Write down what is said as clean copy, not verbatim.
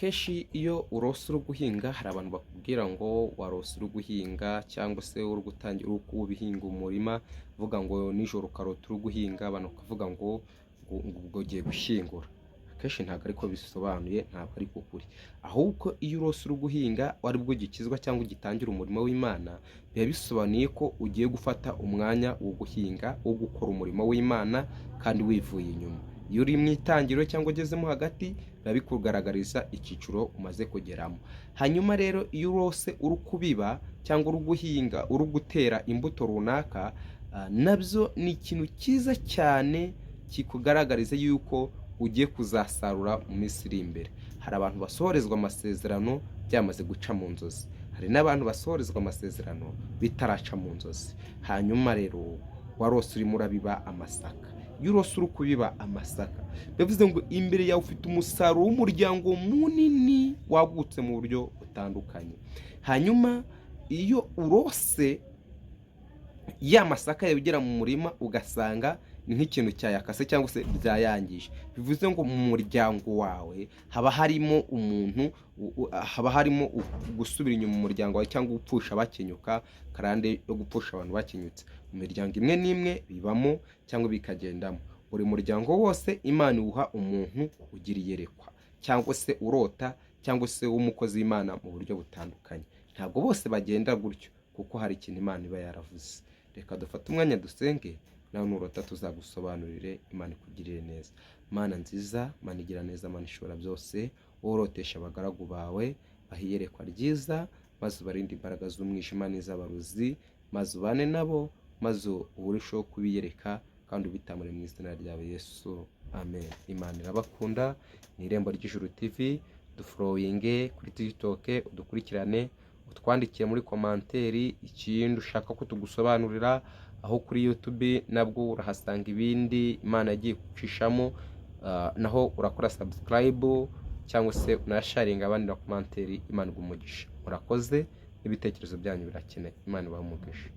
Akenshi iyo urose uri guhinga hari abantu bakubwira ngo warose uri guhinga cyangwa se uri gutangira ubihinga umurima, uvuga ngo nijoro ukarota uri guhinga, abantu bakavuga ngo ubwo ugiye gushyingura. Akenshi ntabwo ariko bisobanuye, ntabwo ari kuri. Ahubwo iyo urose uri guhinga ari bwo gikizwa cyangwa ugitangira umurimo w'Imana, biba bisobanuye ko ugiye gufata umwanya wo guhinga, wo gukora umurimo w'Imana kandi wivuye inyuma. Iyo uri mu itangiriro cyangwa ugezemo hagati, biba bikugaragariza icyiciro umaze kugeramo. Hanyuma rero iyo urose uri kubiba cyangwa uri guhinga, uri gutera imbuto runaka, nabyo ni ikintu cyiza cyane kikugaragariza yuko ugiye kuzasarura mu minsi iri imbere. Hari abantu basohorezwa amasezerano byamaze guca mu nzozi, hari n'abantu basohorezwa amasezerano bitaraca mu nzozi. Hanyuma rero warose urimo urabiba amasaka. Iyo urose uri kubiba amasaka, bivuze ngo imbere yawe ufite umusaruro w'umuryango munini wagutse mu buryo butandukanye. Hanyuma iyo urose ya masaka yawe ugera mu murima ugasanga ni nk'ikintu cyayakase cyangwa se byayangije, bivuze ngo mu muryango wawe haba harimo umuntu, haba harimo gusubira inyuma mu muryango wawe cyangwa gupfusha bakenyuka, karande yo gupfusha abantu bakenyutse. Mu miryango imwe n'imwe bibamo cyangwa bikagendamo. Buri muryango wose Imana iwuha umuntu ugira iyerekwa cyangwa se urota cyangwa se w'umukozi w'Imana mu buryo butandukanye. Ntabwo bose bagenda gutyo kuko hari ikintu Imana iba yaravuze. Reka dufate umwanya dusenge, nawe nurota tuzagusobanurire, Imana ikugirire neza. Mana nziza, Mana igira neza, Mana ishobora byose, worotesha abagaragu bawe bahiyerekwa ryiza, maze ubarinde imbaraga z'umwijima n'iz'abarozi, maze ubane nabo, maze urusheho kubiyereka kandi ubitamure mu izina ryawe Yesu, amen. Imana irabakunda. Ni Irembo ry'Ijuru TV, duforoyinge kuri TikTok, udukurikirane, utwandikiye muri komanteri ikindi ushaka ko tugusobanurira. Aho kuri YouTube nabwo urahasanga ibindi Imana yagiye gucishamo, naho urakora subscribe cyangwa se unasharinga abandi na komanteri. Imana igumugisha. Murakoze, n'ibitekerezo byanyu birakenewe. Imana ibahe umugisha.